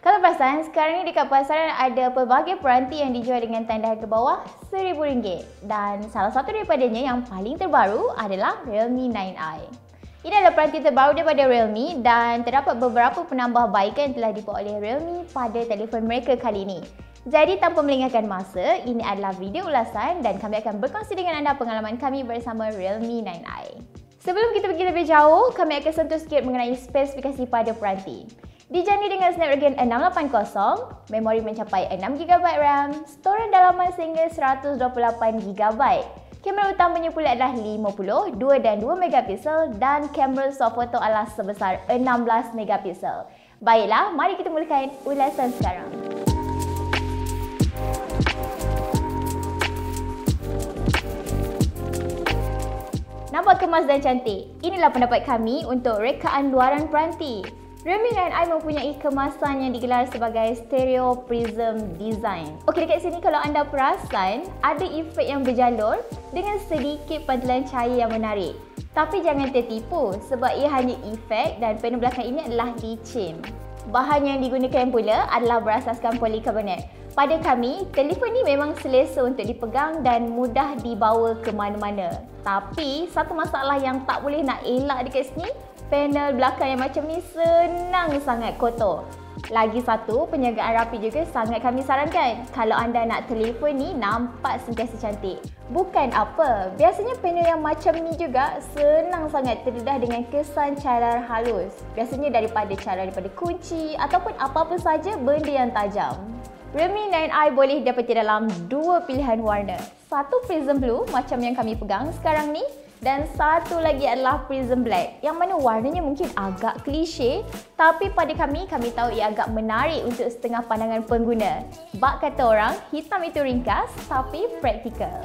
Kalau perasan, sekarang ni dekat pasaran ada pelbagai peranti yang dijual dengan tanda harga bawah RM1,000. Dan salah satu daripadanya yang paling terbaru adalah Realme 9i. Ini adalah peranti terbaru daripada Realme dan terdapat beberapa penambahbaikan yang telah dibuat oleh Realme pada telefon mereka kali ini. Jadi tanpa melengahkan masa, ini adalah video ulasan dan kami akan berkongsi dengan anda pengalaman kami bersama Realme 9i. Sebelum kita pergi lebih jauh, kami akan sentuh sikit mengenai spesifikasi pada peranti. Dijangkit dengan Snapdragon 680, memori mencapai 6GB RAM, storan dalaman sehingga 128GB. Kamera utamanya pula adalah 50, 2 dan 2MP dan kamera swafoto adalah sebesar 16MP. Baiklah, mari kita mulakan ulasan sekarang. Nampak kemas dan cantik? Inilah pendapat kami untuk rekaan luaran peranti. Realme 9i mempunyai kemasan yang digelar sebagai stereo prism design. Okey, dekat sini kalau anda perasan, ada efek yang berjalur dengan sedikit pantulan cahaya yang menarik. Tapi jangan tertipu sebab ia hanya efek dan panel belakang ini adalah licin. Bahan yang digunakan pula adalah berasaskan polikarbonat. Pada kami, telefon ni memang selesa untuk dipegang dan mudah dibawa ke mana-mana. Tapi, satu masalah yang tak boleh nak elak dekat sini, panel belakang yang macam ni senang sangat kotor. Lagi satu, penjagaan rapi juga sangat kami sarankan kalau anda nak telefon ni nampak sentiasa cantik. Bukan apa, biasanya panel yang macam ni juga senang sangat terdedah dengan kesan calar halus. Biasanya daripada kunci ataupun apa-apa saja benda yang tajam. Realme 9i boleh didapati dalam dua pilihan warna. Satu Prism Blue macam yang kami pegang sekarang ni dan satu lagi adalah Prism Black yang mana warnanya mungkin agak klise tapi pada kami tahu ia agak menarik untuk setengah pandangan pengguna. Bak kata orang, hitam itu ringkas tapi praktikal.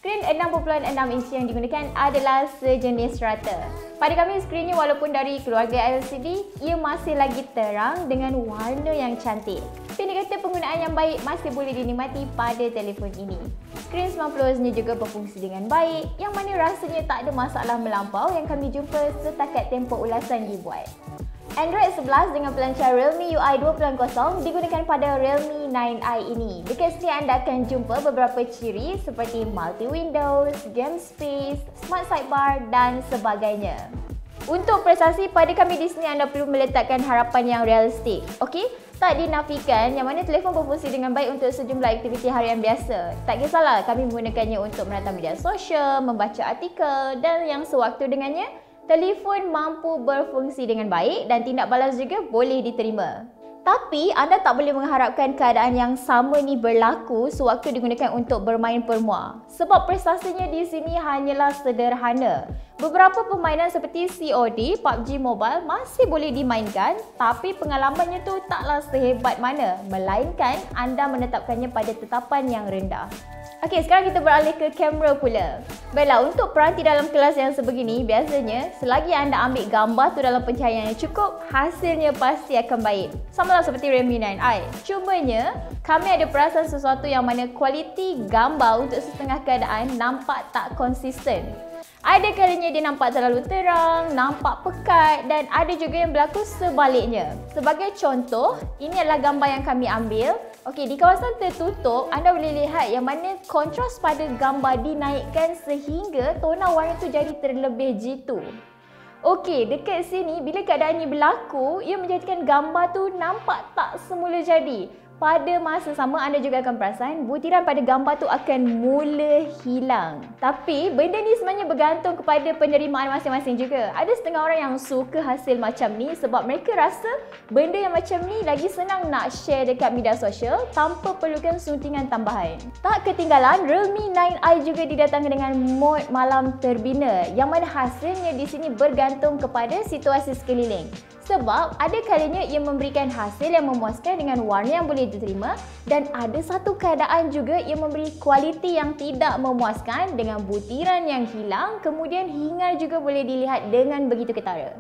Skrin 6.6 inci yang digunakan adalah sejenis rata. Pada kami skrinnya walaupun dari keluarga LCD, ia masih lagi terang dengan warna yang cantik. Pendek kata penggunaan yang baik masih boleh dinikmati pada telefon ini. Skrin 90Hz-nya juga berfungsi dengan baik yang mana rasanya tak ada masalah melampau yang kami jumpa setakat tempoh ulasan dibuat. Android 11 dengan pelancar Realme UI 2.0 digunakan pada Realme 9i ini. Dekat sini anda akan jumpa beberapa ciri seperti multi-windows, game space, smart sidebar dan sebagainya. Untuk prestasi pada kami di sini anda perlu meletakkan harapan yang realistik. Okey? Tak dinafikan yang mana telefon berfungsi dengan baik untuk sejumlah aktiviti harian biasa. Tak kisahlah kami menggunakannya untuk menonton media sosial, membaca artikel dan yang sewaktu dengannya, telefon mampu berfungsi dengan baik dan tindak balas juga boleh diterima. Tapi anda tak boleh mengharapkan keadaan yang sama ni berlaku sewaktu digunakan untuk bermain permua. Sebab prestasinya di sini hanyalah sederhana. Beberapa permainan seperti COD, PUBG Mobile masih boleh dimainkan tapi pengalamannya tu taklah sehebat mana melainkan anda menetapkannya pada tetapan yang rendah. Okey, sekarang kita beralih ke kamera pula. Baiklah, untuk peranti dalam kelas yang sebegini, biasanya selagi anda ambil gambar tu dalam pencahayaan yang cukup, hasilnya pasti akan baik. Sama lah seperti Realme 9i. Cumanya, kami ada perasaan sesuatu yang mana kualiti gambar untuk setengah keadaan nampak tak konsisten. Ada kalanya dia nampak terlalu terang, nampak pekat dan ada juga yang berlaku sebaliknya. Sebagai contoh, ini adalah gambar yang kami ambil. Okey, di kawasan tertutup, anda boleh lihat yang mana kontras pada gambar dinaikkan sehingga tona warna tu jadi terlebih jitu. Okey, dekat sini bila keadaan ini berlaku, ia menjadikan gambar tu nampak tak semula jadi. Pada masa sama anda juga akan perasan butiran pada gambar tu akan mula hilang. Tapi benda ni sebenarnya bergantung kepada penerimaan masing-masing juga. Ada setengah orang yang suka hasil macam ni sebab mereka rasa benda yang macam ni lagi senang nak share dekat media sosial tanpa perlukan suntingan tambahan. Tak ketinggalan, Realme 9i juga didatangkan dengan mod malam terbina yang mana hasilnya di sini bergantung kepada situasi sekeliling. Sebab ada kalanya ia memberikan hasil yang memuaskan dengan warna yang boleh diterima dan ada satu keadaan juga ia memberi kualiti yang tidak memuaskan dengan butiran yang hilang kemudian hingar juga boleh dilihat dengan begitu ketara.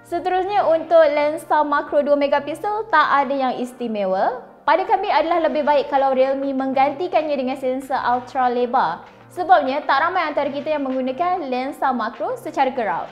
Seterusnya untuk lensa makro 2MP tak ada yang istimewa. Pada kami adalah lebih baik kalau Realme menggantikannya dengan sensor ultra lebar. Sebabnya tak ramai antara kita yang menggunakan lensa makro secara kerap.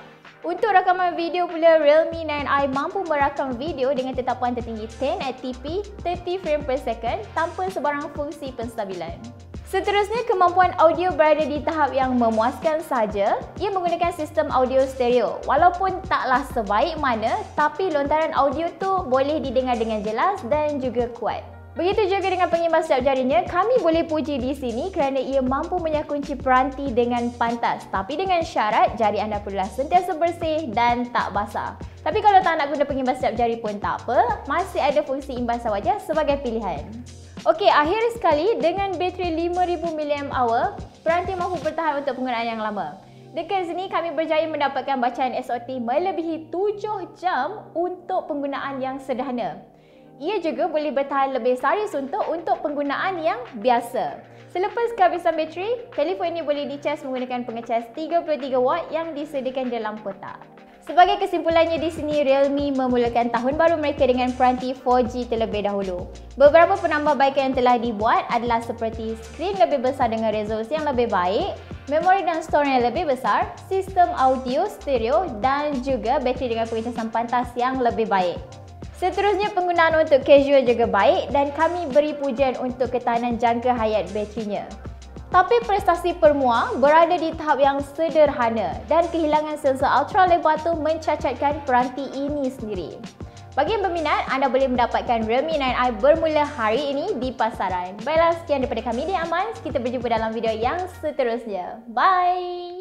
Untuk rakaman video pula, Realme 9i mampu merakam video dengan tetapan tertinggi 1080p 30 frame per second tanpa sebarang fungsi penstabilan. Seterusnya, kemampuan audio berada di tahap yang memuaskan sahaja. Ia menggunakan sistem audio stereo. Walaupun taklah sebaik mana, tapi lontaran audio tu boleh didengar dengan jelas dan juga kuat. Begitu juga dengan pengimbas siap jarinya, kami boleh puji di sini kerana ia mampu menyakunci peranti dengan pantas. Tapi dengan syarat, jari anda perlulah sentiasa bersih dan tak basah. Tapi kalau tak nak guna pengimbas siap jari pun tak apa, masih ada fungsi imbasan wajah sebagai pilihan. Okey, akhir sekali dengan bateri 5000 mAh, peranti mampu bertahan untuk penggunaan yang lama. Dekat sini kami berjaya mendapatkan bacaan SOT melebihi 7 jam untuk penggunaan yang sederhana. Ia juga boleh bertahan lebih sehari suntuk untuk penggunaan yang biasa. Selepas kehabisan bateri, telefon ini boleh dicas menggunakan pengecas 33W yang disediakan dalam kotak. Sebagai kesimpulannya di sini, Realme memulakan tahun baru mereka dengan peranti 4G terlebih dahulu. Beberapa penambahbaikan yang telah dibuat adalah seperti skrin lebih besar dengan resolusi yang lebih baik, memori dan store yang lebih besar, sistem audio stereo dan juga bateri dengan pengecasan pantas yang lebih baik. Seterusnya, penggunaan untuk casual juga baik dan kami beri pujian untuk ketahanan jangka hayat baterinya. Tapi prestasi permua berada di tahap yang sederhana dan kehilangan sensor ultra lebar tu mencacatkan peranti ini sendiri. Bagi yang berminat, anda boleh mendapatkan Realme 9i bermula hari ini di pasaran. Baiklah, sekian daripada kami di Amans. Kita berjumpa dalam video yang seterusnya. Bye!